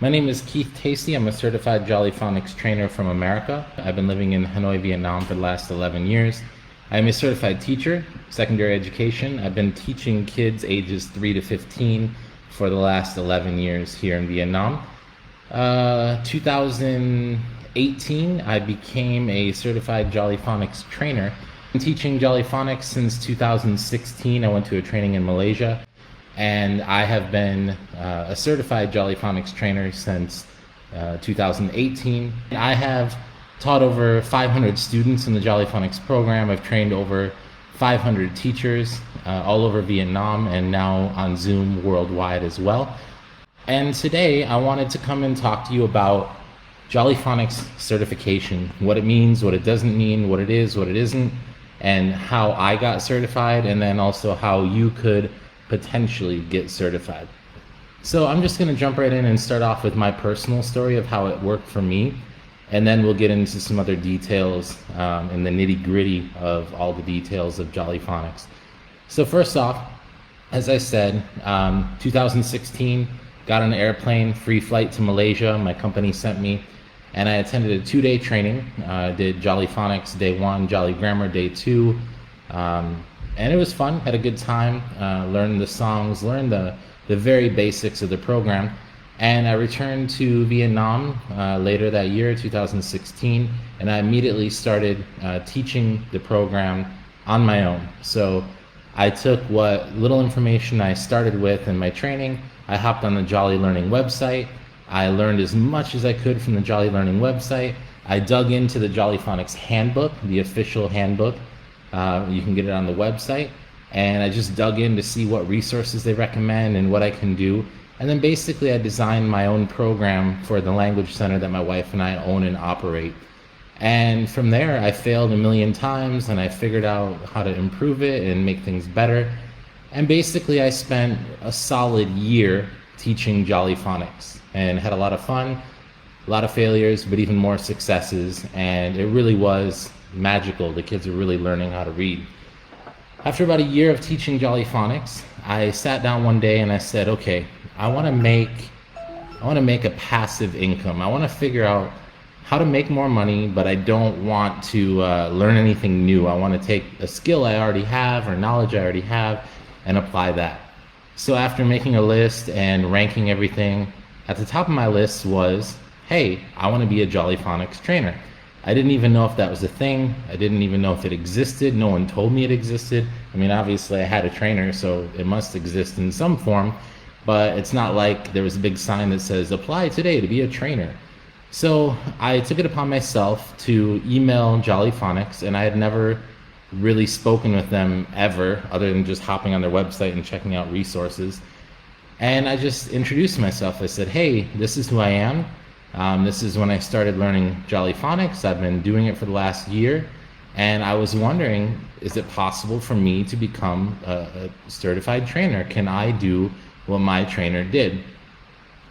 My name is Keith Tacey. I'm a certified Jolly Phonics trainer from America. I've been living in Hanoi, Vietnam for the last 11 years. I'm a certified teacher, secondary education. I've been teaching kids ages 3 to 15 for the last 11 years here in Vietnam. 2018, I became a certified Jolly Phonics trainer. I've been teaching Jolly Phonics since 2016. I went to a training in Malaysia. And I have been a certified Jolly Phonics trainer since 2018. I have taught over 500 students in the Jolly Phonics program. I've trained over 500 teachers all over Vietnam and now on Zoom worldwide as well. And today I wanted to come and talk to you about Jolly Phonics certification, what it means, what it doesn't mean, what it is, what it isn't, and how I got certified, and then also how you could potentially get certified. So I'm just going to jump right in and start off with my personal story of how it worked for me, and then we'll get into some other details and the nitty-gritty of all the details of Jolly Phonics. So first off, as I said, 2016, got on an airplane, free flight to Malaysia. My company sent me, and I attended a 2-day training. Did Jolly Phonics day 1, Jolly Grammar day 2. And it was fun, had a good time, learned the songs, learned the very basics of the program. And I returned to Vietnam later that year, 2016, and I immediately started teaching the program on my own. So I took what little information I started with in my training, I hopped on the Jolly Learning website, I learned as much as I could from the Jolly Learning website, I dug into the Jolly Phonics handbook, the official handbook. You can get it on the website, and I just dug in to see what resources they recommend and what I can do. And then basically I designed my own program for the language center that my wife and I own and operate. And from there I failed a million times, and I figured out how to improve it and make things better. And basically I spent a solid year teaching Jolly Phonics and had a lot of fun, a lot of failures, but even more successes. And it really was magical. The kids are really learning how to read. After about a year of teaching Jolly Phonics, I sat down one day and I said, okay, I want to make a passive income. I want to figure out how to make more money, but I don't want to learn anything new. I want to take a skill I already have or knowledge I already have and apply that. So after making a list and ranking everything, at the top of my list was, hey, I want to be a Jolly Phonics trainer. I didn't even know if that was a thing. I didn't even know if it existed. No one told me it existed. I mean, obviously I had a trainer, so it must exist in some form, but it's not like there was a big sign that says, apply today to be a trainer. So I took it upon myself to email Jolly Phonics, and I had never really spoken with them ever, other than just hopping on their website and checking out resources. And I just introduced myself. I said, hey, this is who I am. This is when I started learning Jolly Phonics. I've been doing it for the last year, and I was wondering, is it possible for me to become a certified trainer? Can I do what my trainer did?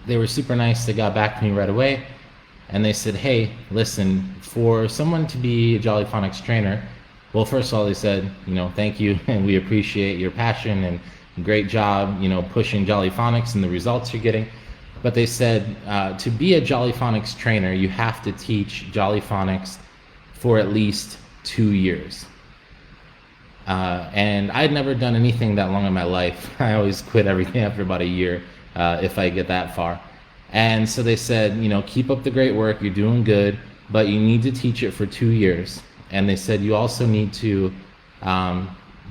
They were super nice. They got back to me right away, and they said, hey, listen, for someone to be a Jolly Phonics trainer, well, first of all, they said, thank you, and we appreciate your passion and great job, pushing Jolly Phonics and the results you're getting. But they said, to be a Jolly Phonics trainer, you have to teach Jolly Phonics for at least 2 years. And I'd never done anything that long in my life. I always quit everything after about a year, if I get that far. And so they said, keep up the great work, you're doing good, but you need to teach it for 2 years. And they said, you also need to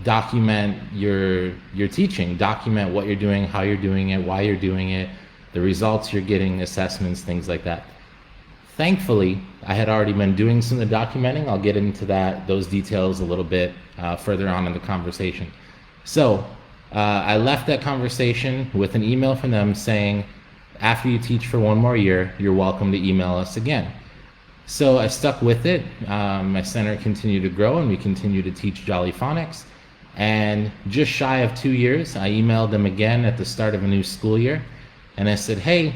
document your teaching, document what you're doing, how you're doing it, why you're doing it, the results you're getting, assessments, things like that. Thankfully, I had already been doing some of the documenting. I'll get into those details a little bit further on in the conversation. So I left that conversation with an email from them saying, after you teach for 1 more year, you're welcome to email us again. So I stuck with it. My center continued to grow, and we continued to teach Jolly Phonics. And just shy of 2 years, I emailed them again at the start of a new school year. And I said, hey,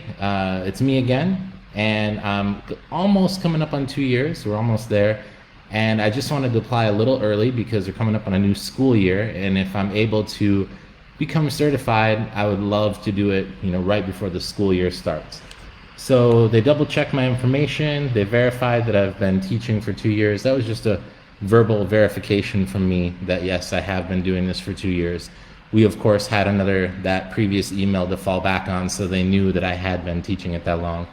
it's me again, and I'm almost coming up on 2 years. We're almost there. And I just wanted to apply a little early because we're coming up on a new school year. And if I'm able to become certified, I would love to do it, right before the school year starts. So they double checked my information. They verified that I've been teaching for 2 years. That was just a verbal verification from me that yes, I have been doing this for 2 years. We of course had that previous email to fall back on, so they knew that I had been teaching it that long.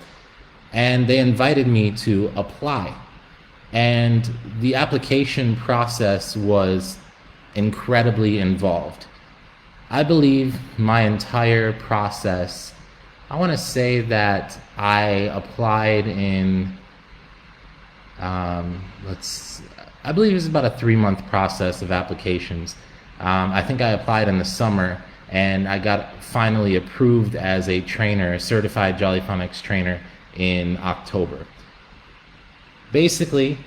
And they invited me to apply. And the application process was incredibly involved. I believe my entire process, I want to say that I applied in, I believe it was about a 3-month process of applications. I think I applied in the summer, and I got finally approved as a trainer, a certified Jolly Phonics trainer, in October. Basically,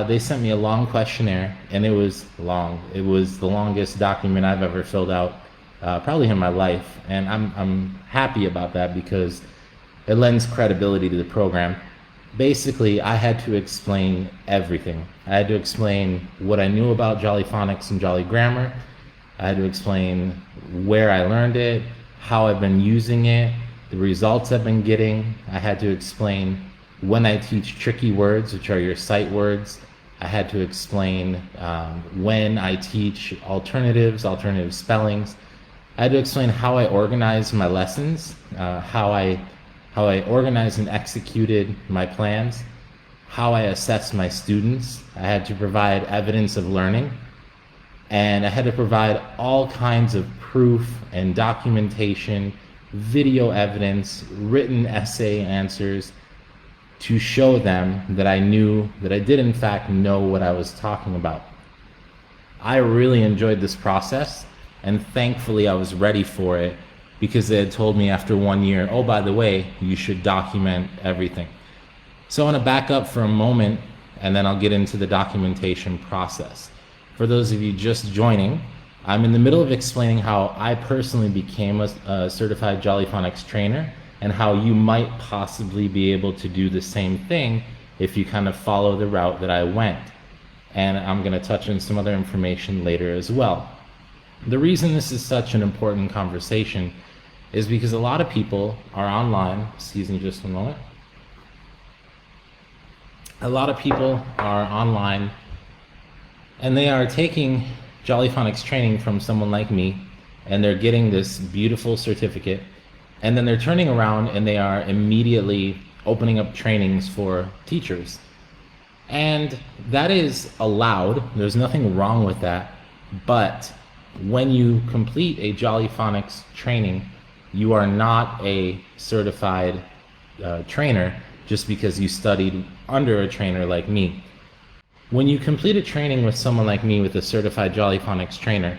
they sent me a long questionnaire, and it was long. It was the longest document I've ever filled out, probably in my life, and I'm happy about that because it lends credibility to the program. Basically, I had to explain everything. I had to explain what I knew about Jolly Phonics and Jolly Grammar. I had to explain where I learned it, how I've been using it, the results I've been getting. I had to explain when I teach tricky words, which are your sight words. I had to explain when I teach alternative spellings. I had to explain how I organize my lessons, how I organized and executed my plans, how I assess my students. I had to provide evidence of learning, and I had to provide all kinds of proof and documentation, video evidence, written essay answers to show them that I did in fact know what I was talking about. I really enjoyed this process, and thankfully I was ready for it, because they had told me after 1 year, oh, by the way, you should document everything. So I want to back up for a moment, and then I'll get into the documentation process. For those of you just joining, I'm in the middle of explaining how I personally became a certified Jolly Phonics trainer, and how you might possibly be able to do the same thing if you kind of follow the route that I went. And I'm going to touch on some other information later as well. The reason this is such an important conversation is because a lot of people are online. Excuse me just a moment. A lot of people are online, and they are taking Jolly Phonics training from someone like me, and they're getting this beautiful certificate, and then they're turning around and they are immediately opening up trainings for teachers. And that is allowed. There's nothing wrong with that. But when you complete a Jolly Phonics training, you are not a certified trainer just because you studied under a trainer like me. When you complete a training with someone like me, with a certified Jolly Phonics trainer,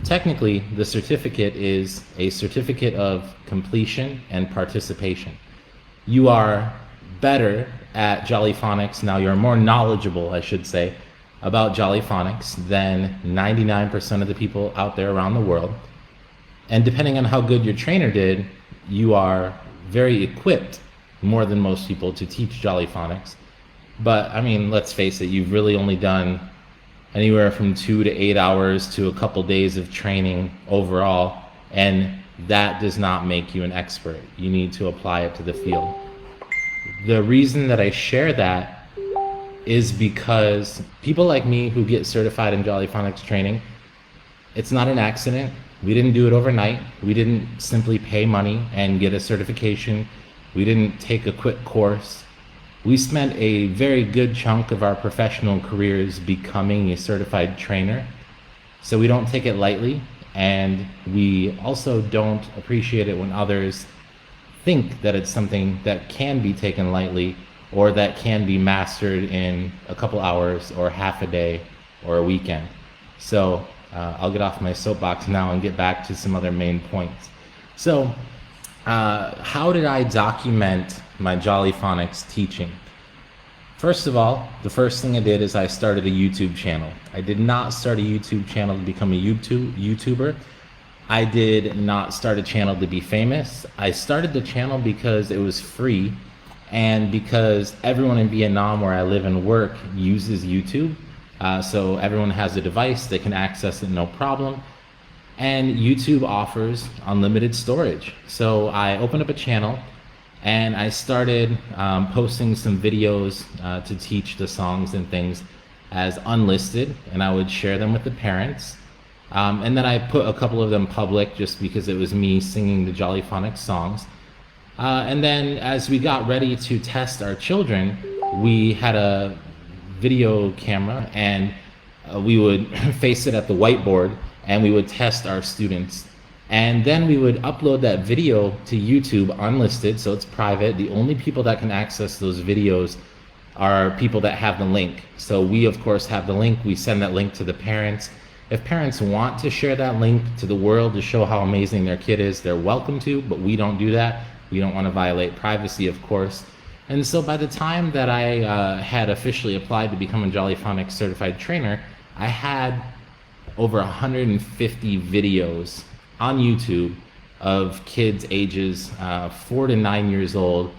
technically the certificate is a certificate of completion and participation. You are better at Jolly Phonics, now you're more knowledgeable, I should say, about Jolly Phonics than 99% of the people out there around the world. And depending on how good your trainer did, you are very equipped, more than most people, to teach Jolly Phonics. But I mean, let's face it, you've really only done anywhere from 2 to 8 hours to a couple days of training overall, and that does not make you an expert. You need to apply it to the field. The reason that I share that is because people like me who get certified in Jolly Phonics training, it's not an accident. We didn't do it overnight. We didn't simply pay money and get a certification. We didn't take a quick course. We spent a very good chunk of our professional careers becoming a certified trainer. So we don't take it lightly, and we also don't appreciate it when others think that it's something that can be taken lightly, or that can be mastered in a couple hours or half a day or a weekend. So I'll get off my soapbox now and get back to some other main points. So how did I document my Jolly Phonics teaching? First of all, the first thing I did is I started a YouTube channel. I did not start a YouTube channel to become a YouTuber. I did not start a channel to be famous. I started the channel because it was free, and because everyone in Vietnam, where I live and work, uses YouTube. So everyone has a device, they can access it no problem. And YouTube offers unlimited storage. So I opened up a channel, And I started posting some videos to teach the songs and things as unlisted, and I would share them with the parents. And then I put a couple of them public just because it was me singing the Jolly Phonics songs. And then as we got ready to test our children, we had a video camera, and we would face it at the whiteboard, and we would test our students. And then we would upload that video to YouTube unlisted, so it's private. The only people that can access those videos are people that have the link. So we, of course, have the link. We send that link to the parents. If parents want to share that link to the world to show how amazing their kid is, they're welcome to, but we don't do that. We don't want to violate privacy, of course. And so by the time that I had officially applied to become a Jolly Phonics certified trainer, I had over 150 videos on YouTube of kids ages 4 to 9 years old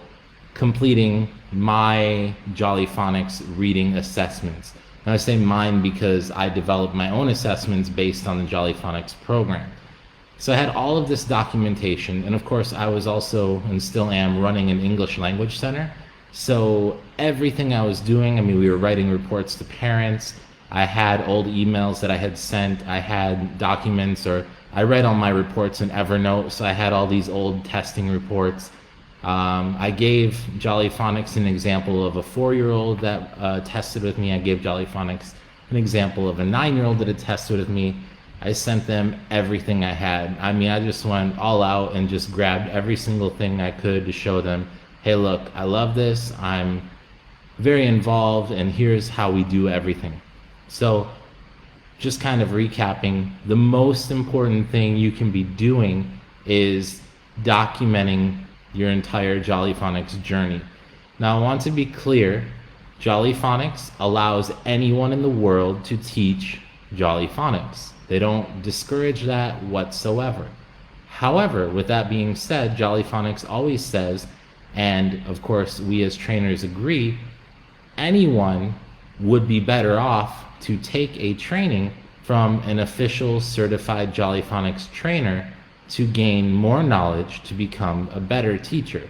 completing my Jolly Phonics reading assessments. And I say mine because I developed my own assessments based on the Jolly Phonics program. So I had all of this documentation, and of course I was also, and still am, running an English language center. So everything I was doing, I mean, we were writing reports to parents, I had old emails that I had sent, I had documents, or I read all my reports in Evernote, so I had all these old testing reports. I gave Jolly Phonics an example of a 4-year-old that tested with me. I gave Jolly Phonics an example of a 9-year-old that had tested with me. I sent them everything I had. I mean, I just went all out and just grabbed every single thing I could to show them, hey, look, I love this, I'm very involved, and here's how we do everything. So just kind of recapping, the most important thing you can be doing is documenting your entire Jolly Phonics journey. Now, I want to be clear, Jolly Phonics allows anyone in the world to teach Jolly Phonics. They don't discourage that whatsoever. However, with that being said, Jolly Phonics always says, and of course we as trainers agree, anyone would be better off to take a training from an official certified Jolly Phonics trainer to gain more knowledge to become a better teacher.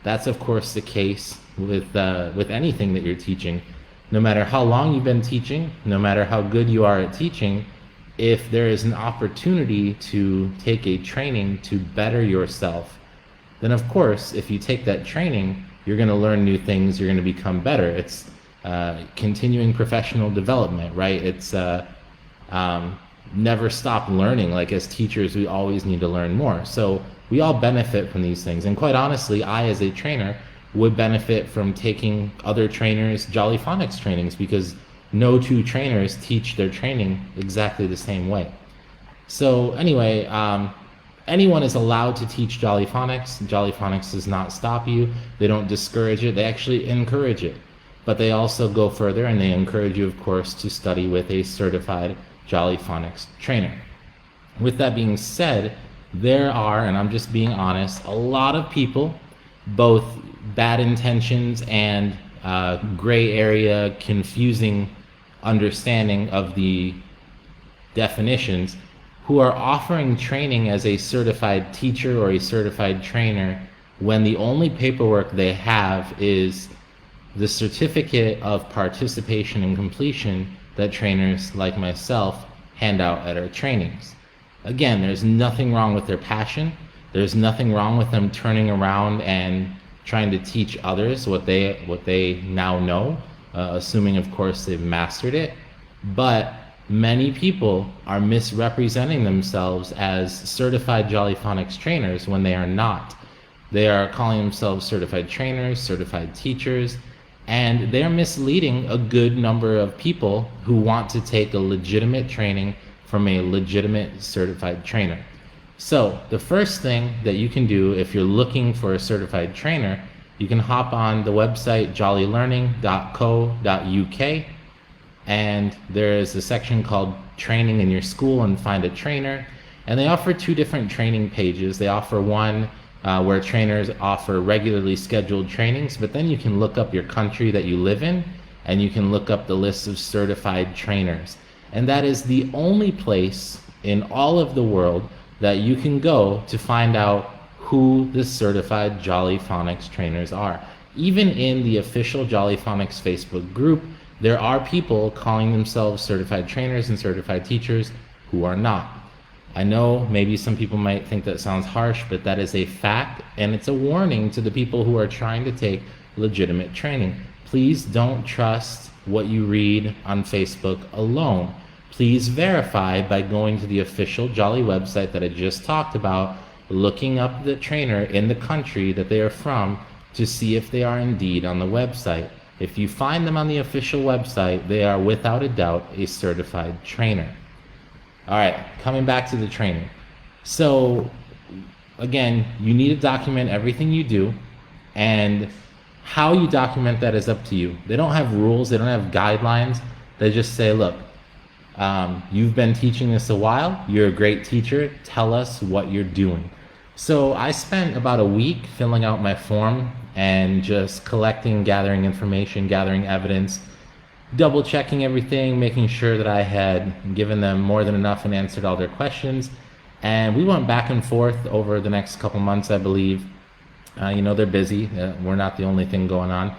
That's of course the case with anything that you're teaching. No matter how long you've been teaching, no matter how good you are at teaching, if there is an opportunity to take a training to better yourself, then of course, if you take that training, you're going to learn new things, you're going to become better. It's continuing professional development, right? It's never stop learning. Like as teachers, we always need to learn more. So we all benefit from these things. And quite honestly, I as a trainer would benefit from taking other trainers' Jolly Phonics trainings, because no two trainers teach their training exactly the same way. So anyway, anyone is allowed to teach Jolly Phonics. Jolly Phonics does not stop you. They don't discourage it. They actually encourage it. But they also go further, and they encourage you, of course, to study with a certified Jolly Phonics trainer. With that being said, there are, and I'm just being honest, a lot of people, both bad intentions and gray area, confusing understanding of the definitions, who are offering training as a certified teacher or a certified trainer when the only paperwork they have is the certificate of participation and completion that trainers like myself hand out at our trainings. Again, there's nothing wrong with their passion. There's nothing wrong with them turning around and trying to teach others what they now know, assuming, of course, they've mastered it. But many people are misrepresenting themselves as certified Jolly Phonics trainers when they are not. They are calling themselves certified trainers, certified teachers, and they're misleading a good number of people who want to take a legitimate training from a legitimate certified trainer. So the first thing that you can do if you're looking for a certified trainer, you can hop on the website jollylearning.co.uk, and there is a section called Training in Your School and Find a Trainer. And they offer two different training pages. They offer one where trainers offer regularly scheduled trainings, but then you can look up your country that you live in, and you can look up the list of certified trainers. And that is the only place in all of the world that you can go to find out who the certified Jolly Phonics trainers are. Even in the official Jolly Phonics Facebook group, there are people calling themselves certified trainers and certified teachers who are not. I know maybe some people might think that sounds harsh, but that is a fact, and it's a warning to the people who are trying to take legitimate training. Please don't trust what you read on Facebook alone. Please verify by going to the official Jolly website that I just talked about, looking up the trainer in the country that they are from to see if they are indeed on the website. If you find them on the official website, they are without a doubt a certified trainer. All right, coming back to the training. So again, you need to document everything you do, and how you document that is up to you. They don't have rules, they don't have guidelines. They just say, look, you've been teaching this a while, you're a great teacher, tell us what you're doing. So I spent about a week filling out my form and just collecting, gathering information, gathering evidence, double checking everything, making sure that I had given them more than enough and answered all their questions. And we went back and forth over the next couple months, I believe. They're busy. We're not the only thing going on.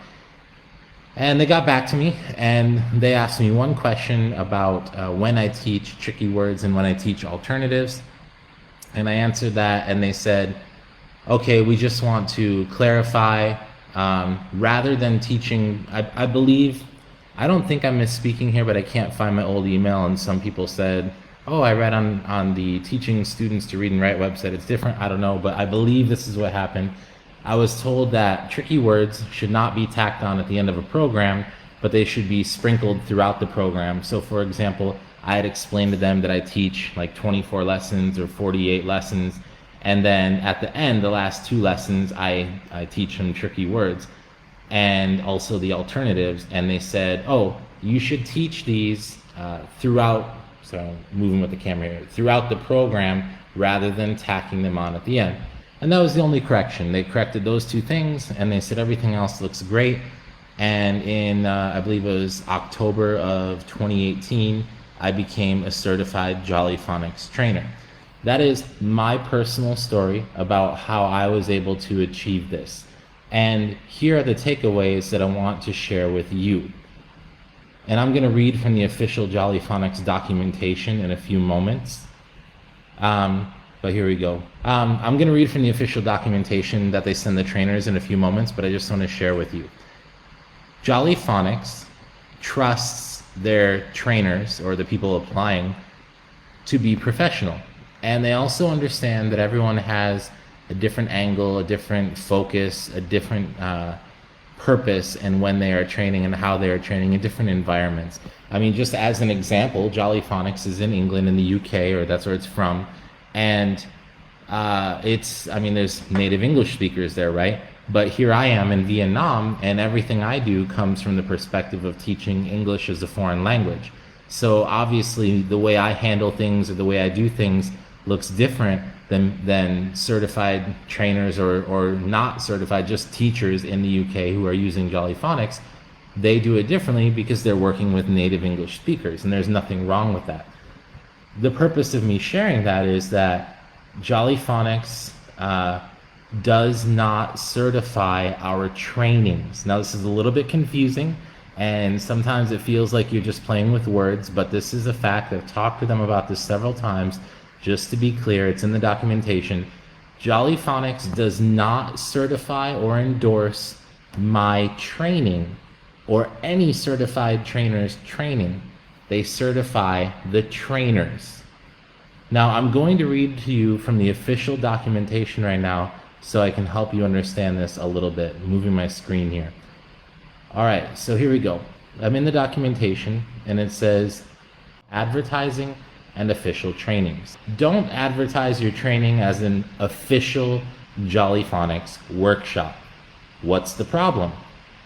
And they got back to me and they asked me one question about when I teach tricky words and when I teach alternatives. And I answered that, and they said, okay, we just want to clarify, rather than teaching, I believe, I don't think I'm misspeaking here, but I can't find my old email, and some people said, oh, I read on the Teaching Students to Read and Write website, it's different, I don't know, but I believe this is what happened. I was told that tricky words should not be tacked on at the end of a program, but they should be sprinkled throughout the program. So for example, I had explained to them that I teach like 24 lessons or 48 lessons, and then at the end, the last 2 lessons, I teach them tricky words and also the alternatives. And they said, oh, you should teach these throughout, so I'm moving with the camera here, throughout the program rather than tacking them on at the end. And that was the only correction. They corrected those 2 things, and they said everything else looks great. And in, I believe it was October of 2018, I became a certified Jolly Phonics trainer. That is my personal story about how I was able to achieve this. And here are the takeaways that I want to share with you. And I'm going to read from the official Jolly Phonics documentation in a few moments. But here we go. I'm going to read from the official documentation that they send the trainers in a few moments, but I just want to share with you. Jolly Phonics trusts their trainers, or the people applying, to be professional. And they also understand that everyone has a different angle, a different focus, a different purpose, and when they are training and how they are training in different environments. I mean, just as an example, Jolly Phonics is in England, in the UK, or that's where it's from. And there's native English speakers there, right? But here I am in Vietnam, and everything I do comes from the perspective of teaching English as a foreign language. So obviously the way I handle things or the way I do things looks different than certified trainers or not certified, just teachers in the UK who are using Jolly Phonics. They do it differently because they're working with native English speakers, and there's nothing wrong with that. The purpose of me sharing that is that Jolly Phonics does not certify our trainings. Now, this is a little bit confusing, and sometimes it feels like you're just playing with words, but this is a fact. I've talked to them about this several times. Just to be clear, it's in the documentation. Jolly Phonics does not certify or endorse my training or any certified trainer's training. They certify the trainers. Now, I'm going to read to you from the official documentation right now so I can help you understand this a little bit. I'm moving my screen here. All right, so here we go. I'm in the documentation, and it says advertising and official trainings. Don't advertise your training as an official Jolly Phonics workshop. What's the problem?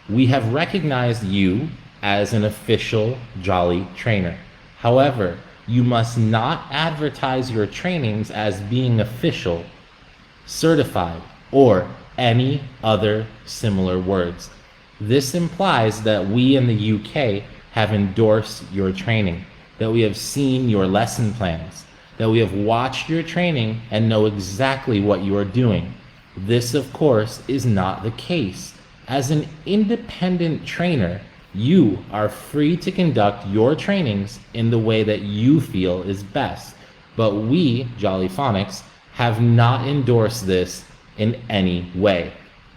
We have recognized you as an official Jolly trainer. However, you must not advertise your trainings as being official, certified, or any other similar words. This implies that we in the UK have endorsed your training, that we have seen your lesson plans, that we have watched your training and know exactly what you are doing. This, of course, is not the case. As an independent trainer, you are free to conduct your trainings in the way that you feel is best. But we, Jolly Phonics, have not endorsed this in any way.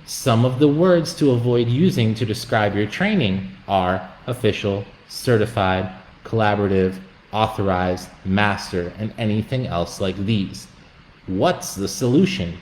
Some of the words to avoid using to describe your training are official, certified, collaborative, authorized, master, and anything else like these. What's the solution?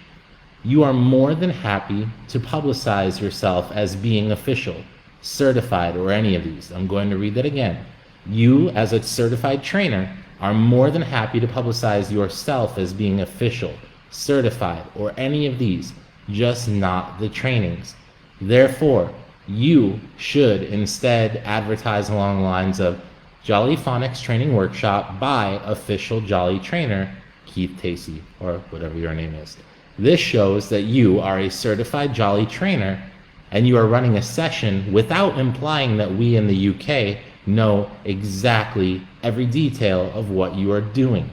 You are more than happy to publicize yourself as being official, certified, or any of these. I'm going to read that again. You, as a certified trainer, are more than happy to publicize yourself as being official, certified, or any of these, just not the trainings. Therefore, you should instead advertise along the lines of Jolly Phonics Training Workshop by official Jolly trainer, Keith Tacey, or whatever your name is. This shows that you are a certified Jolly trainer and you are running a session without implying that we in the UK know exactly every detail of what you are doing.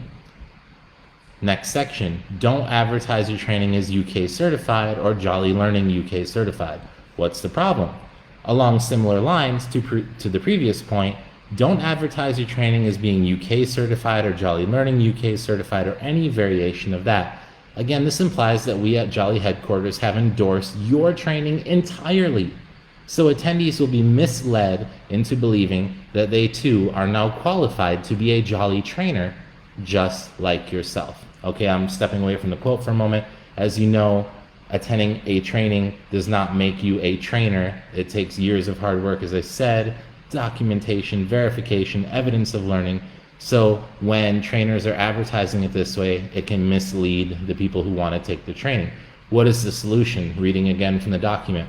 Next section, don't advertise your training as UK certified or Jolly Learning UK certified. What's the problem? Along similar lines to the previous point, don't advertise your training as being UK certified or Jolly Learning UK certified or any variation of that. Again, this implies that we at Jolly headquarters have endorsed your training entirely. So attendees will be misled into believing that they too are now qualified to be a Jolly trainer, just like yourself. Okay, I'm stepping away from the quote for a moment. As you know, attending a training does not make you a trainer. It takes years of hard work, as I said, documentation, verification, evidence of learning. So when trainers are advertising it this way, it can mislead the people who want to take the training. What is the solution? Reading again from the document.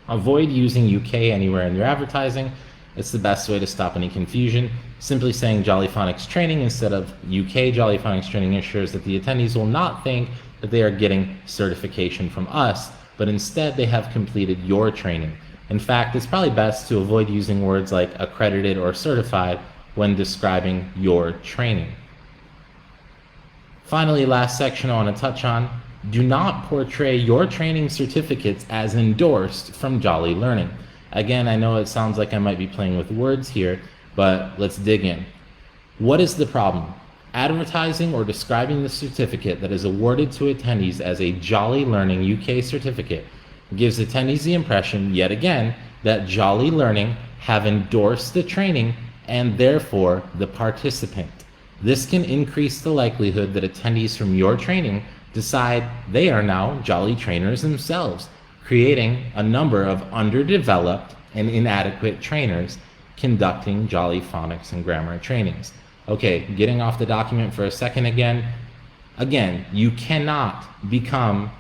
Avoid using UK anywhere in your advertising. It's the best way to stop any confusion. Simply saying Jolly Phonics Training instead of UK Jolly Phonics Training ensures that the attendees will not think that they are getting certification from us, but instead they have completed your training. In fact, it's probably best to avoid using words like accredited or certified when describing your training. Finally, last section I want to touch on, do not portray your training certificates as endorsed from Jolly Learning. Again, I know it sounds like I might be playing with words here, but let's dig in. What is the problem? Advertising or describing the certificate that is awarded to attendees as a Jolly Learning UK certificate gives attendees the impression, yet again, that Jolly Learning have endorsed the training and therefore the participant. This can increase the likelihood that attendees from your training decide they are now Jolly trainers themselves, creating a number of underdeveloped and inadequate trainers conducting Jolly Phonics and grammar trainings. Okay, getting off the document for a second again. Again, you cannot become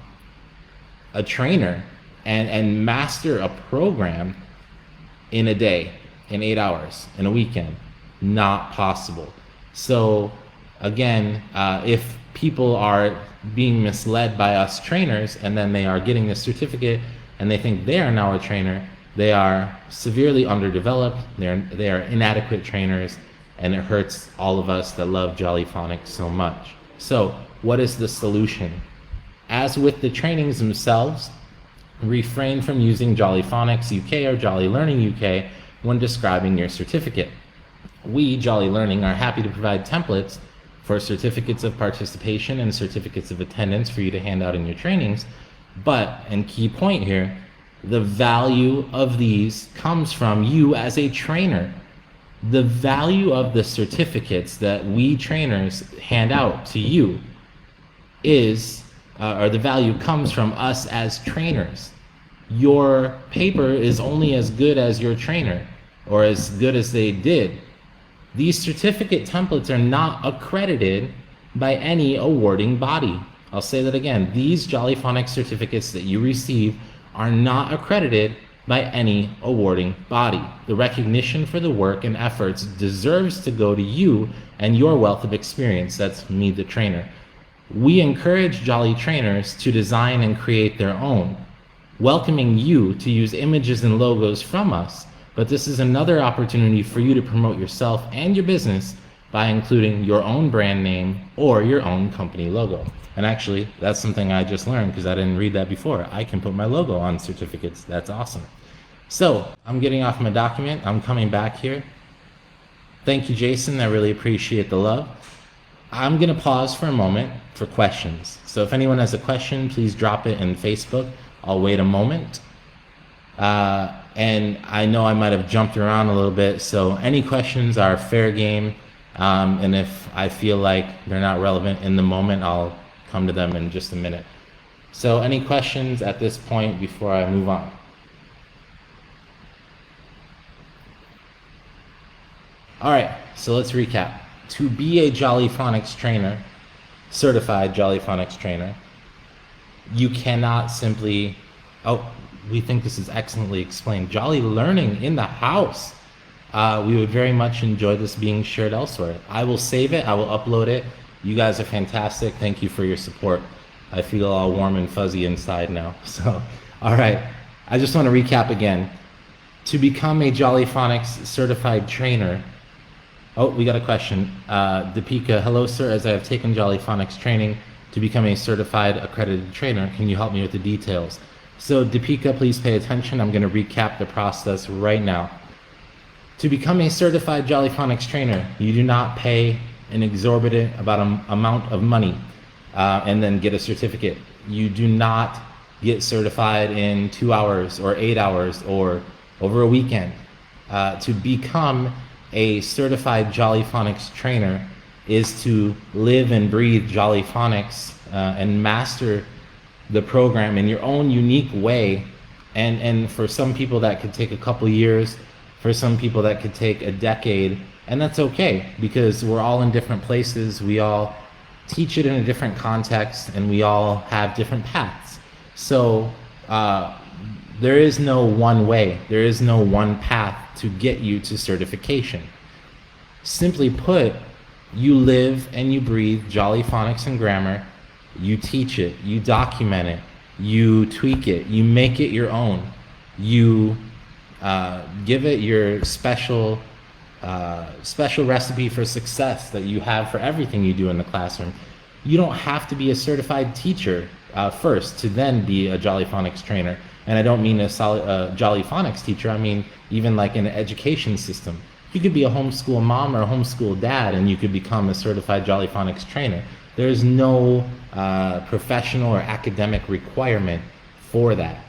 a trainer and master a program in a day, in 8 hours, in a weekend. Not possible. So again, if people are being misled by us trainers and then they are getting this certificate and they think they are now a trainer, they are severely underdeveloped, they are inadequate trainers, and it hurts all of us that love Jolly Phonics so much. So what is the solution? As with the trainings themselves, refrain from using Jolly Phonics UK or Jolly Learning UK when describing your certificate. We, Jolly Learning, are happy to provide templates for certificates of participation and certificates of attendance for you to hand out in your trainings, but, and key point here, the value of these comes from you as a trainer. The value of the certificates that we trainers hand out to you is, or the value comes from us as trainers. Your paper is only as good as your trainer, or as good as they did. These certificate templates are not accredited by any awarding body. I'll say that again. These Jolly Phonics certificates that you receive are not accredited by any awarding body. The recognition for the work and efforts deserves to go to you and your wealth of experience. That's me, the trainer. We encourage Jolly trainers to design and create their own, welcoming you to use images and logos from us, but this is another opportunity for you to promote yourself and your business by including your own brand name or your own company logo. And actually, that's something I just learned because I didn't read that before. I can put my logo on certificates. That's awesome. So I'm getting off my document. I'm coming back here. Thank you, Jason. I really appreciate the love. I'm going to pause for a moment for questions. So if anyone has a question, please drop it in Facebook. I'll wait a moment. And I know I might have jumped around a little bit, so any questions are fair game. And if I feel like they're not relevant in the moment, I'll come to them in just a minute. So any questions at this point before I move on? All right, so let's recap. To be a Jolly Phonics trainer, certified Jolly Phonics trainer, you cannot simply, we think this is excellently explained. Jolly Learning in the house. We would very much enjoy this being shared elsewhere. I will save it, I will upload it. You guys are fantastic. Thank you for your support. I feel all warm and fuzzy inside now. So, all right, I just want to recap again. To become a Jolly Phonics certified trainer, we got a question. Deepika, hello sir, as I have taken Jolly Phonics training to become a certified accredited trainer, can you help me with the details? So Deepika, please pay attention. I'm going to recap the process right now. To become a certified Jolly Phonics trainer, you do not pay an exorbitant amount of money and then get a certificate. You do not get certified in 2 hours or 8 hours or over a weekend. To become a certified Jolly Phonics trainer is to live and breathe Jolly Phonics and master the program in your own unique way. And for some people that could take a couple years, for some people that could take a decade, and that's okay because we're all in different places. We all teach it in a different context and we all have different paths. So there is no one way, there is no one path to get you to certification. Simply put, you live and you breathe Jolly Phonics and grammar, you teach it, you document it, you tweak it, you make it your own, you give it your special recipe for success that you have for everything you do in the classroom. You don't have to be a certified teacher first to then be a Jolly Phonics trainer. And I don't mean a Jolly Phonics teacher, I mean even like in an education system. You could be a homeschool mom or a homeschool dad and you could become a certified Jolly Phonics trainer. There's no professional or academic requirement for that.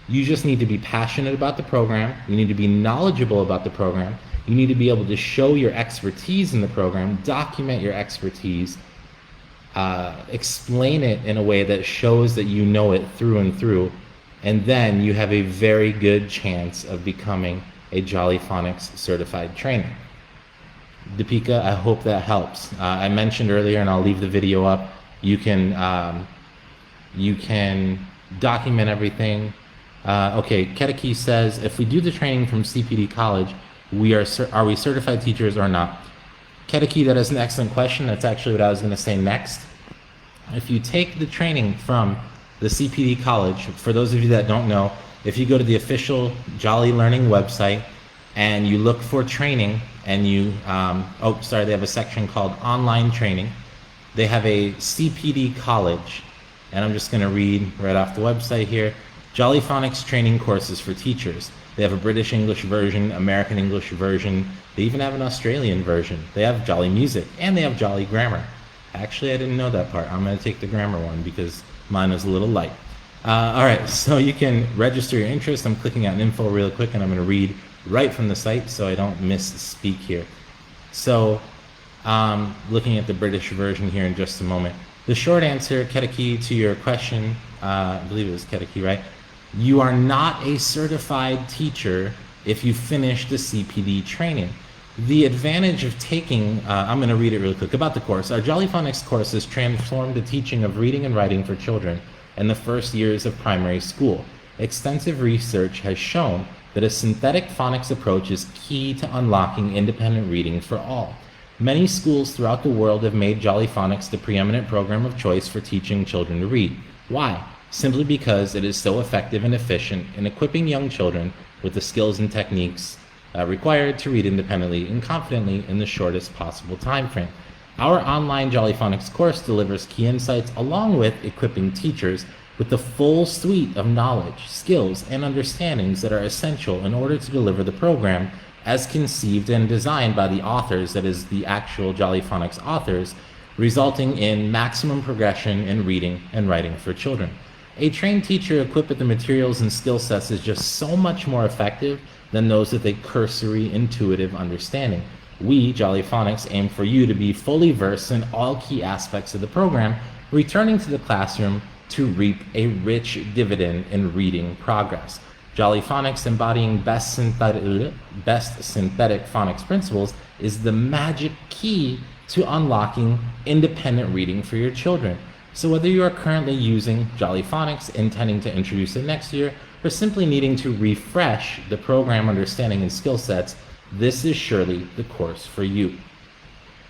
You just need to be passionate about the program. You need to be knowledgeable about the program. You need to be able to show your expertise in the program, document your expertise, explain it in a way that shows that you know it through and through, and then you have a very good chance of becoming a Jolly Phonics certified trainer. Deepika, I hope that helps. I mentioned earlier, and I'll leave the video up, you can document everything. Okay, Ketaki says, if we do the training from CPD College, are we certified teachers or not? Ketaki, that is an excellent question. That's actually what I was going to say next. If you take the training from the CPD College, for those of you that don't know, if you go to the official Jolly Learning website and you look for training and you, they have a section called online training. They have a CPD College, and I'm just going to read right off the website here. Jolly Phonics training courses for teachers. They have a British English version, American English version. They even have an Australian version. They have Jolly Music and they have Jolly Grammar. Actually, I didn't know that part. I'm going to take the grammar one because mine was a little light. All right, so you can register your interest. I'm clicking on info real quick and I'm going to read right from the site so I don't misspeak here. So looking at the British version here in just a moment. The short answer, Ketaki, to your question, I believe it was Ketaki, right? You are not a certified teacher if you finish the CPD training. The advantage of taking, I'm going to read it really quick about the course. Our Jolly Phonics course has transformed the teaching of reading and writing for children in the first years of primary school. Extensive research has shown that a synthetic phonics approach is key to unlocking independent reading for all. Many schools throughout the world have made Jolly Phonics the preeminent program of choice for teaching children to read. Why? Simply because it is so effective and efficient in equipping young children with the skills and techniques required to read independently and confidently in the shortest possible time frame. Our online Jolly Phonics course delivers key insights along with equipping teachers with the full suite of knowledge, skills, and understandings that are essential in order to deliver the program as conceived and designed by the authors, that is, the actual Jolly Phonics authors, resulting in maximum progression in reading and writing for children. A trained teacher equipped with the materials and skill sets is just so much more effective than those with a cursory, intuitive understanding. We, Jolly Phonics, aim for you to be fully versed in all key aspects of the program, returning to the classroom to reap a rich dividend in reading progress. Jolly Phonics, embodying best synthetic phonics principles, is the magic key to unlocking independent reading for your children. So whether you are currently using Jolly Phonics, intending to introduce it next year, or simply needing to refresh the program understanding and skill sets, this is surely the course for you.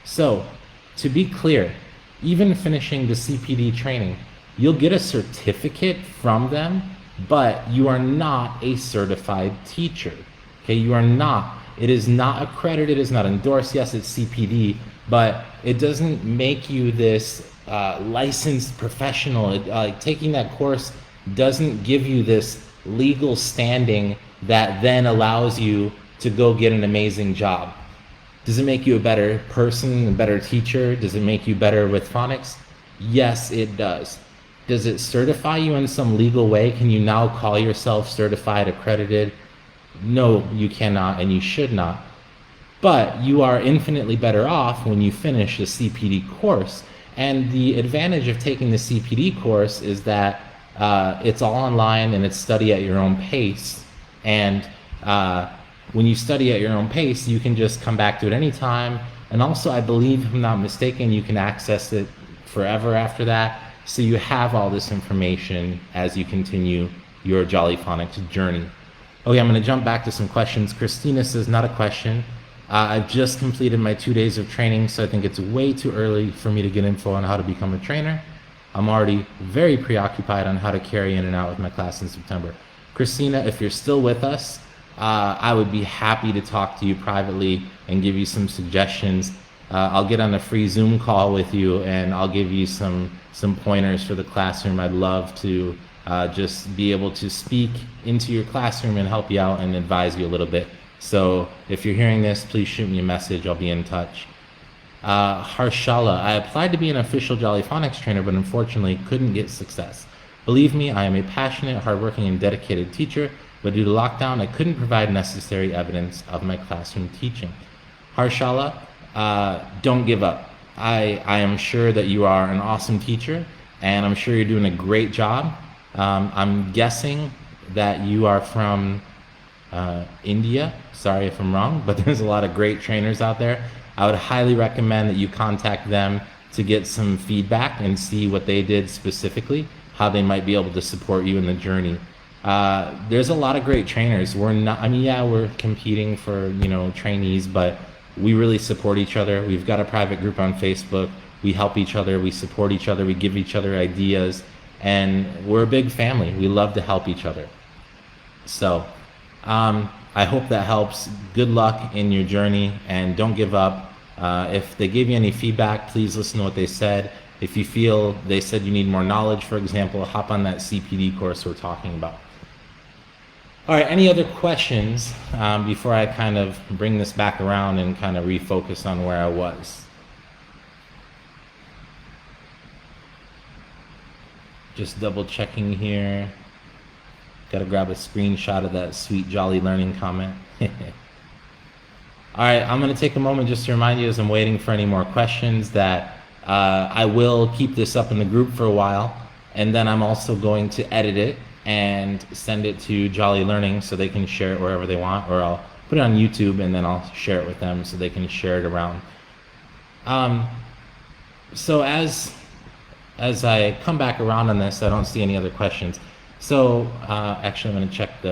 So, to be clear, even finishing the CPD training, you'll get a certificate from them, but you are not a certified teacher. Okay, you are not. It is not accredited, it is not endorsed. Yes, it's CPD, but it doesn't make you this licensed professional. Taking that course doesn't give you this legal standing that then allows you to go get an amazing job. Does it make you a better person, a better teacher? Does it make you better with phonics? Yes, it does. Does it certify you in some legal way? Can you now call yourself certified, accredited? No, you cannot, and you should not. But you are infinitely better off when you finish the CPD course. And the advantage of taking the CPD course is that it's all online and it's study at your own pace. And when you study at your own pace, you can just come back to it anytime. And also, I believe, if I'm not mistaken, you can access it forever after that. So you have all this information as you continue your Jolly Phonics journey. Okay, I'm going to jump back to some questions. Christina says, not a question. I've just completed my 2 days of training, so I think it's way too early for me to get info on how to become a trainer. I'm already very preoccupied on how to carry in and out with my class in September. Christina, if you're still with us, I would be happy to talk to you privately and give you some suggestions. I'll get on a free Zoom call with you and I'll give you some pointers for the classroom. I'd love to just be able to speak into your classroom and help you out and advise you a little bit. So if you're hearing this, please shoot me a message. I'll be in touch. Harshala, I applied to be an official Jolly Phonics trainer, but unfortunately couldn't get success. Believe me, I am a passionate, hardworking, and dedicated teacher, but due to lockdown, I couldn't provide necessary evidence of my classroom teaching. Harshala, don't give up. I am sure that you are an awesome teacher, and I'm sure you're doing a great job. I'm guessing that you are from India. Sorry if I'm wrong, but there's a lot of great trainers out there. I would highly recommend that you contact them to get some feedback and see what they did specifically, how they might be able to support you in the journey. There's a lot of great trainers. We're competing for, trainees, but we really support each other. We've got a private group on Facebook. We help each other, we support each other, we give each other ideas, and we're a big family. We love to help each other. So, I hope that helps. Good luck in your journey, and don't give up. If they gave you any feedback, please listen to what they said. If you feel they said you need more knowledge, for example, hop on that CPD course we're talking about. All right, any other questions before I kind of bring this back around and kind of refocus on where I was? Just double checking here. Got to grab a screenshot of that sweet Jolly Learning comment. All right, I'm going to take a moment just to remind you as I'm waiting for any more questions that I will keep this up in the group for a while, and then I'm also going to edit it and send it to Jolly Learning so they can share it wherever they want, or I'll put it on YouTube and then I'll share it with them so they can share it around. So as I come back around on this, I don't see any other questions. So actually I'm going to check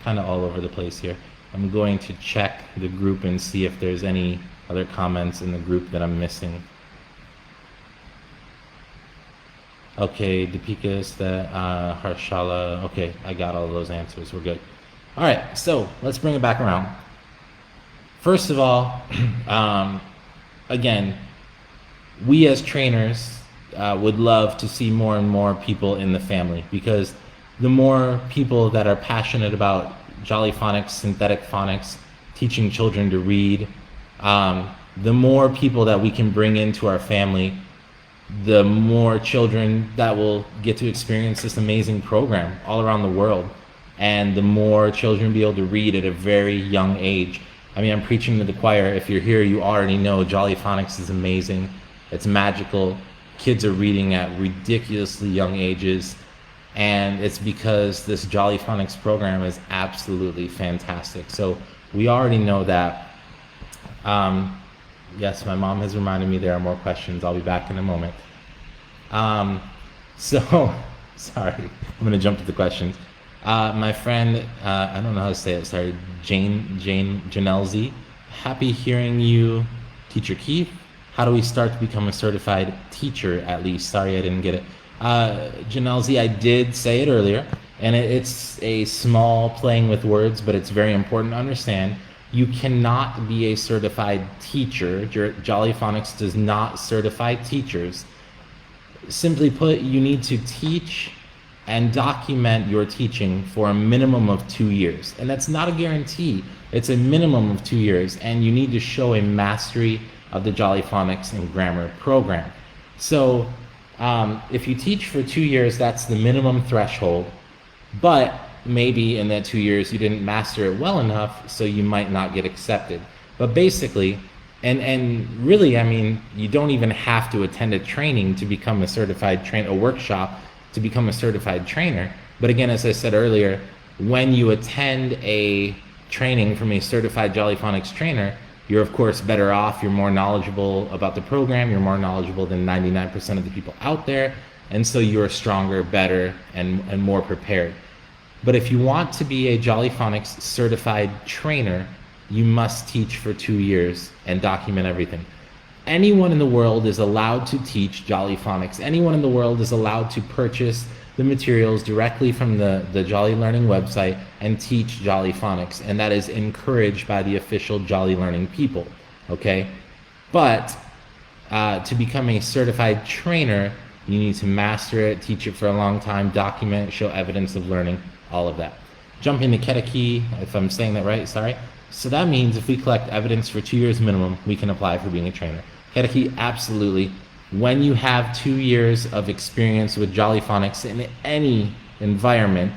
kind of all over the place here. I'm going to check the group and see if there's any other comments in the group that I'm missing. Okay, Deepika, Harshala, okay, I got all those answers, we're good. All right, so let's bring it back around. First of all, again, we as trainers would love to see more and more people in the family, because the more people that are passionate about Jolly Phonics, synthetic phonics, teaching children to read, the more people that we can bring into our family, the more children that will get to experience this amazing program all around the world, and the more children be able to read at a very young age. I mean, I'm preaching to the choir. If you're here, you already know Jolly Phonics is amazing. It's magical. Kids are reading at ridiculously young ages, and it's because this Jolly Phonics program is absolutely fantastic. So we already know that. Yes, my mom has reminded me there are more questions. I'll be back in a moment. So, sorry, I'm gonna jump to the questions. My friend, I don't know how to say it, sorry, Janelzy. Happy hearing you, Teacher Keith. How do we start to become a certified teacher at least? Sorry, I didn't get it. Janelzy, I did say it earlier, and it's a small playing with words, but it's very important to understand. You cannot be a certified teacher. Jolly Phonics does not certify teachers. Simply put, you need to teach and document your teaching for a minimum of 2 years. And that's not a guarantee. It's a minimum of 2 years, and you need to show a mastery of the Jolly Phonics and grammar program. So if you teach for 2 years, that's the minimum threshold, but maybe in that 2 years you didn't master it well enough, so you might not get accepted. But basically, and really, I mean, you don't even have to attend a training to become a certified a workshop to become a certified trainer. But again, as I said earlier, when you attend a training from a certified Jolly Phonics trainer, you're of course better off, you're more knowledgeable about the program, you're more knowledgeable than 99% of the people out there, and so you're stronger, better, and more prepared. But if you want to be a Jolly Phonics certified trainer, you must teach for 2 years and document everything. Anyone in the world is allowed to teach Jolly Phonics. Anyone in the world is allowed to purchase the materials directly from the Jolly Learning website and teach Jolly Phonics, and that is encouraged by the official Jolly Learning people, okay? But to become a certified trainer, you need to master it, teach it for a long time, document, show evidence of learning, all of that. Jumping to Keteki, if I'm saying that right, sorry. So that means if we collect evidence for 2 years minimum, we can apply for being a trainer. Keteki, absolutely. When you have 2 years of experience with Jolly Phonics in any environment,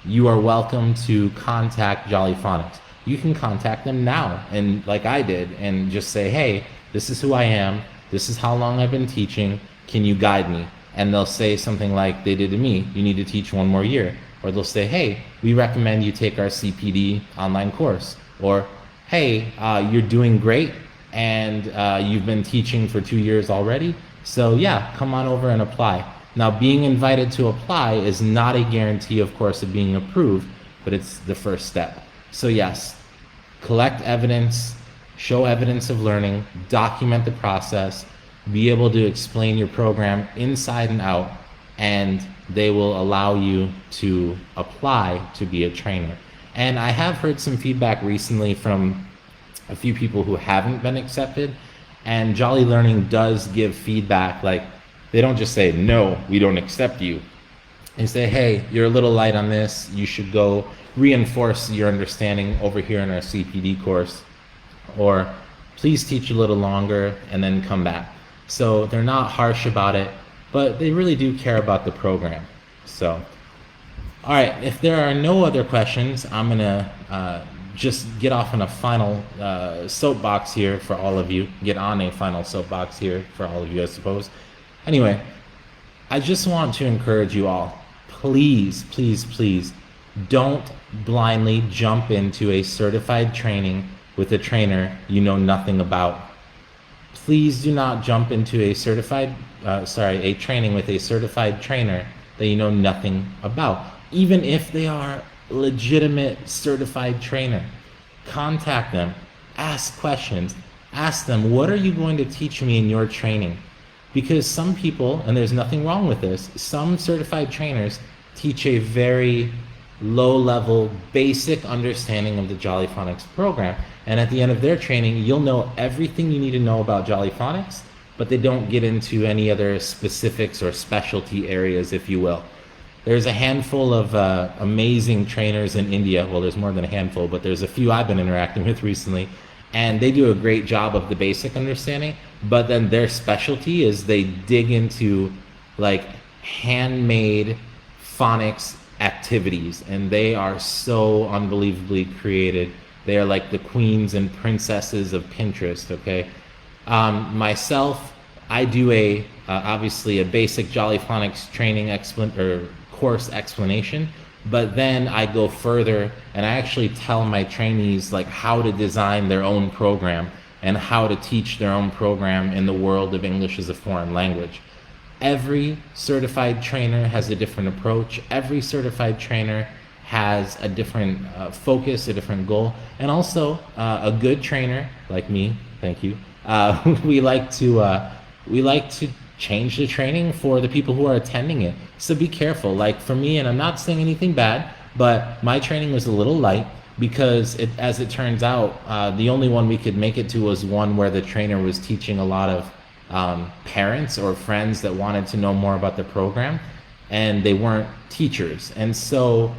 you are welcome to contact Jolly Phonics. You can contact them now, and like I did, and just say, hey, this is who I am, this is how long I've been teaching, can you guide me? And they'll say something like they did to me, you need to teach 1 more year. Or they'll say, hey, we recommend you take our CPD online course. Or, hey, you're doing great, and you've been teaching for 2 years already, so yeah, come on over and apply. Now, being invited to apply is not a guarantee, of course, of being approved, but it's the first step. So yes, collect evidence, show evidence of learning, document the process, be able to explain your program inside and out, and they will allow you to apply to be a trainer. And I have heard some feedback recently from a few people who haven't been accepted, and Jolly Learning does give feedback. Like, they don't just say, no, we don't accept you. They say, hey, you're a little light on this, you should go reinforce your understanding over here in our CPD course, or please teach a little longer and then come back. So they're not harsh about it, but they really do care about the program. So, all right, if there are no other questions, I'm gonna just get off on a final soapbox here for all of you. Get on a final soapbox here for all of you, I suppose. Anyway, I just want to encourage you all, please, please, please, don't blindly jump into a certified training with a trainer you know nothing about. Please do not jump into a a training with a certified trainer that you know nothing about. Even if they are legitimate certified trainer, contact them, ask questions, ask them, what are you going to teach me in your training? Because some people, and there's nothing wrong with this, some certified trainers teach a very low-level, basic understanding of the Jolly Phonics program. And at the end of their training, you'll know everything you need to know about Jolly Phonics, but they don't get into any other specifics or specialty areas, if you will. There's a handful of amazing trainers in India. Well, there's more than a handful, but there's a few I've been interacting with recently, and they do a great job of the basic understanding, but then their specialty is they dig into like handmade phonics activities, and they are so unbelievably created. They are like the queens and princesses of Pinterest, okay? Myself, I do obviously a basic Jolly Phonics training course explanation, but then I go further and I actually tell my trainees like how to design their own program and how to teach their own program in the world of English as a foreign language. Every certified trainer has a different approach. Every certified trainer has a different focus, a different goal, and also a good trainer like me. Thank you. We like to change the training for the people who are attending it. So be careful. Like for me, and I'm not saying anything bad, but my training was a little light because as it turns out, the only one we could make it to was one where the trainer was teaching a lot of parents or friends that wanted to know more about the program, and they weren't teachers. And so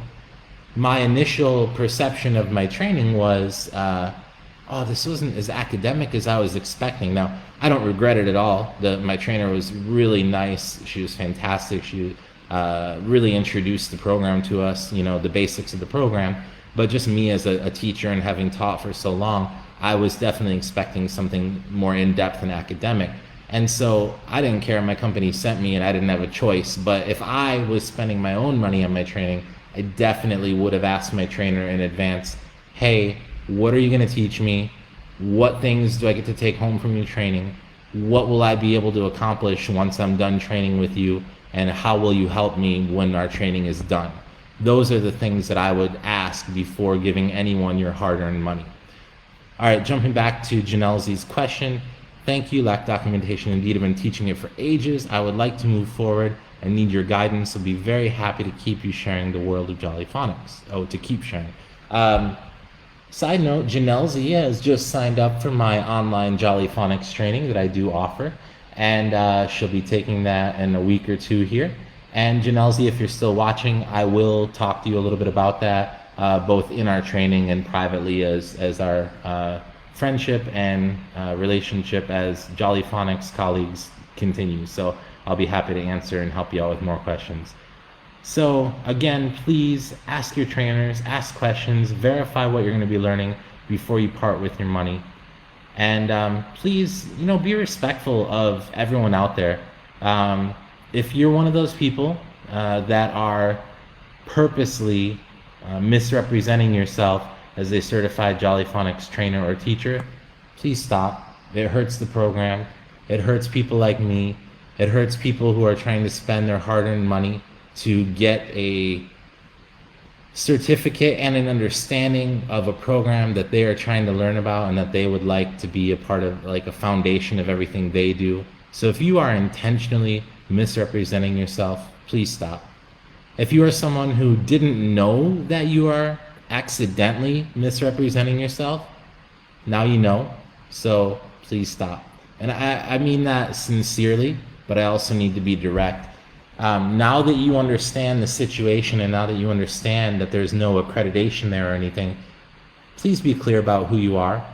my initial perception of my training was, oh, this wasn't as academic as I was expecting. Now, I don't regret it at all. My trainer was really nice. She was fantastic. She really introduced the program to us, the basics of the program. But just me as a teacher and having taught for so long, I was definitely expecting something more in-depth and academic. And so I didn't care. My company sent me and I didn't have a choice. But if I was spending my own money on my training, I definitely would have asked my trainer in advance, hey, what are you going to teach me? What things do I get to take home from your training? What will I be able to accomplish once I'm done training with you? And how will you help me when our training is done? Those are the things that I would ask before giving anyone your hard-earned money. All right, jumping back to Janelle's question. Thank you, lack documentation. Indeed, I've been teaching it for ages. I would like to move forward and need your guidance. I'll be very happy to keep you sharing the world of Jolly Phonics. Oh, to keep sharing. Side note, Janelle Z has just signed up for my online Jolly Phonics training that I do offer, and she'll be taking that in a week or two here. And Janelle Z, if you're still watching, I will talk to you a little bit about that, both in our training and privately as our friendship and relationship as Jolly Phonics colleagues continues. So I'll be happy to answer and help you out with more questions. So again, please ask your trainers, ask questions, verify what you're going to be learning before you part with your money. And please, be respectful of everyone out there. If you're one of those people that are purposely misrepresenting yourself as a certified Jolly Phonics trainer or teacher, please stop. It hurts the program. It hurts people like me. It hurts people who are trying to spend their hard-earned money to get a certificate and an understanding of a program that they are trying to learn about and that they would like to be a part of, like a foundation of everything they do. So if you are intentionally misrepresenting yourself, please stop. If you are someone who didn't know that you are accidentally misrepresenting yourself, now you know, so please stop. And I mean that sincerely, but I also need to be direct. Now that you understand the situation and now that you understand that there's no accreditation there or anything, please be clear about who you are.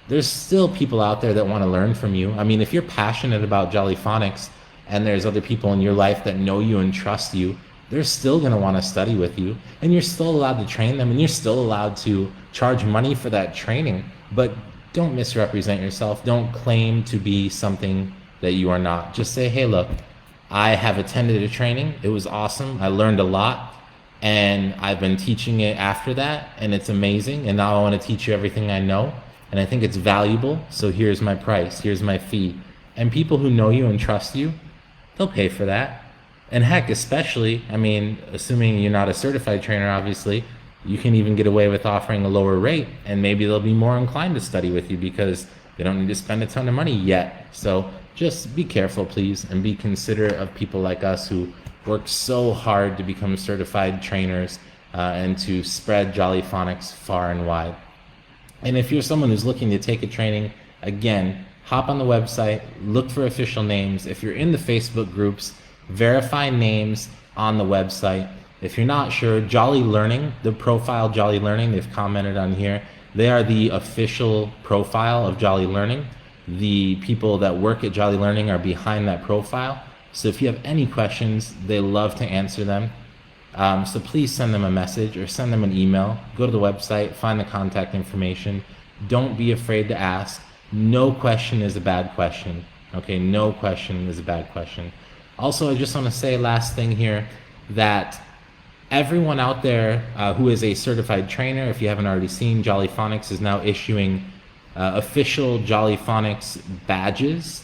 There's still people out there that want to learn from you. I mean, if you're passionate about Jolly Phonics and there's other people in your life that know you and trust you, they're still going to want to study with you, and you're still allowed to train them, and you're still allowed to charge money for that training. But don't misrepresent yourself. Don't claim to be something that you are not. Just say, hey, look, I have attended a training. It was awesome. I learned a lot, and I've been teaching it after that, and it's amazing. And now I want to teach you everything I know, and I think it's valuable. So here's my price. Here's my fee. And people who know you and trust you, they'll pay for that. And heck, especially, assuming you're not a certified trainer, obviously, you can even get away with offering a lower rate, and maybe they'll be more inclined to study with you because they don't need to spend a ton of money yet. So just be careful, please, and be considerate of people like us who work so hard to become certified trainers. and to spread Jolly Phonics far and wide. And if you're someone who's looking to take a training, again, hop on the website, look for official names. If you're in the Facebook groups, verify names on the website. If you're not sure, Jolly Learning, the profile Jolly Learning, they've commented on here, they are the official profile of Jolly Learning. The people that work at Jolly Learning are behind that profile. So if you have any questions, they love to answer them. So please send them a message or send them an email. Go to the website, find the contact information. Don't be afraid to ask. No question is a bad question. Okay, no question is a bad question. Also, I just want to say last thing here that everyone out there who is a certified trainer, if you haven't already seen, Jolly Phonics is now issuing official Jolly Phonics badges,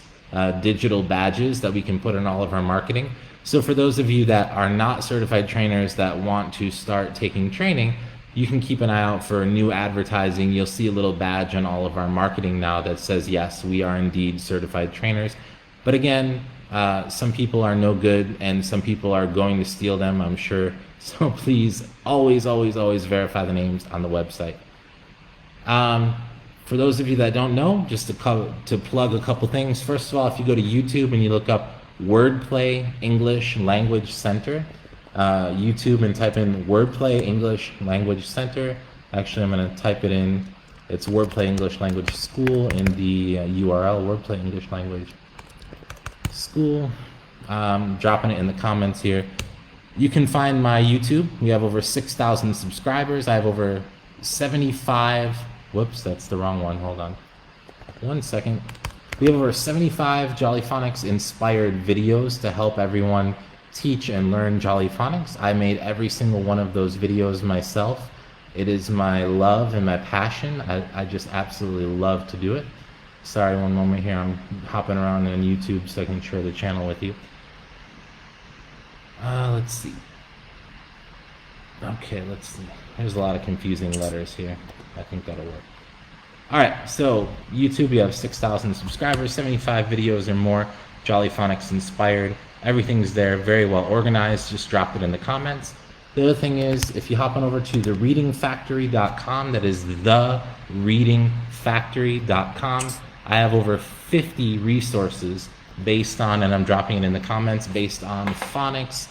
digital badges that we can put in all of our marketing. So for those of you that are not certified trainers that want to start taking training, you can keep an eye out for new advertising. You'll see a little badge on all of our marketing now that says, yes, we are indeed certified trainers. But again, some people are no good and some people are going to steal them, I'm sure. So please always, always, always verify the names on the website. For those of you that don't know, just to plug a couple things. First of all, if you go to YouTube and you look up Wordplay English Language Center, YouTube, and type in Wordplay English Language Center. Actually, I'm going to type it in. It's Wordplay English Language School in the URL, Wordplay English Language School. Dropping it in the comments here. You can find my YouTube. We have over 6,000 subscribers. I have over 75. Whoops, that's the wrong one. Hold on. 1 second. We have over 75 Jolly Phonics inspired videos to help everyone teach and learn Jolly Phonics. I made every single one of those videos myself. It is my love and my passion. I just absolutely love to do it. Sorry, one moment here. I'm hopping around on YouTube so I can share the channel with you. Let's see. Okay, let's see. There's a lot of confusing letters here. I think that'll work. All right, so YouTube, we have 6,000 subscribers, 75 videos or more, Jolly Phonics inspired. Everything's there, very well organized. Just drop it in the comments. The other thing is, if you hop on over to thereadingfactory.com, that is thereadingfactory.com, I have over 50 resources based on, and I'm dropping it in the comments, based on phonics,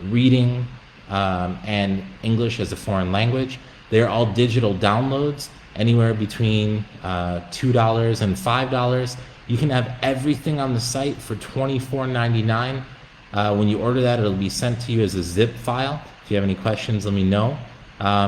reading, and English as a foreign language. They're all digital downloads, anywhere between $2 and $5. You can have everything on the site for $24.99. When you order that, it'll be sent to you as a zip file. If you have any questions, let me know.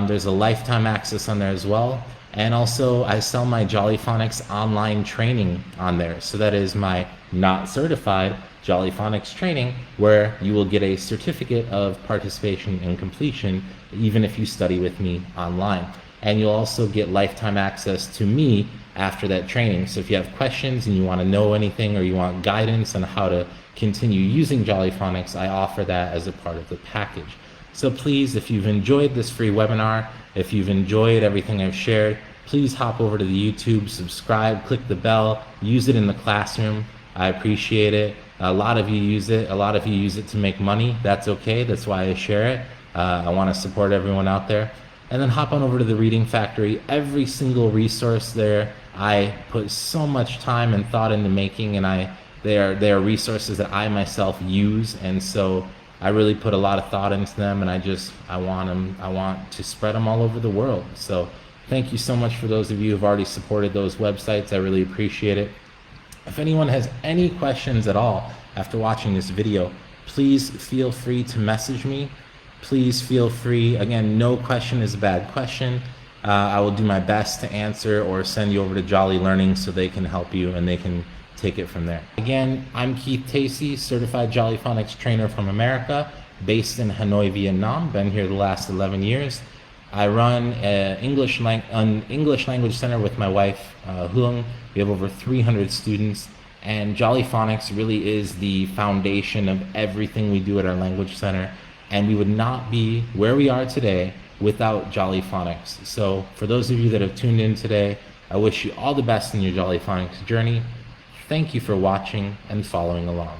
There's a lifetime access on there as well. And also, I sell my Jolly Phonics online training on there. So that is my not certified Jolly Phonics training, where you will get a certificate of participation and completion, even if you study with me online. And you'll also get lifetime access to me after that training. So if you have questions and you want to know anything or you want guidance on how to continue using Jolly Phonics, I offer that as a part of the package. So please, if you've enjoyed this free webinar, if you've enjoyed everything I've shared, please hop over to the YouTube, subscribe, click the bell, use it in the classroom. I appreciate it. A lot of you use it. A lot of you use it to make money. That's okay. That's why I share it. I want to support everyone out there. And then hop on over to the Reading Factory. Every single resource there, I put so much time and thought into making, and they are resources that I myself use, and so I really put a lot of thought into them, and I want to spread them all over the world. So thank you so much for those of you who've already supported those websites. I really appreciate it. If anyone has any questions at all after watching this video, please feel free to message me. Please feel free. Again, no question is a bad question. I will do my best to answer or send you over to Jolly Learning so they can help you and they can take it from there. Again, I'm Keith Tacey, certified Jolly Phonics trainer from America, based in Hanoi, Vietnam. Been here the last 11 years. I run an English language center with my wife, Hung. We have over 300 students, and Jolly Phonics really is the foundation of everything we do at our language center. And we would not be where we are today without Jolly Phonics. So for those of you that have tuned in today, I wish you all the best in your Jolly Phonics journey. Thank you for watching and following along.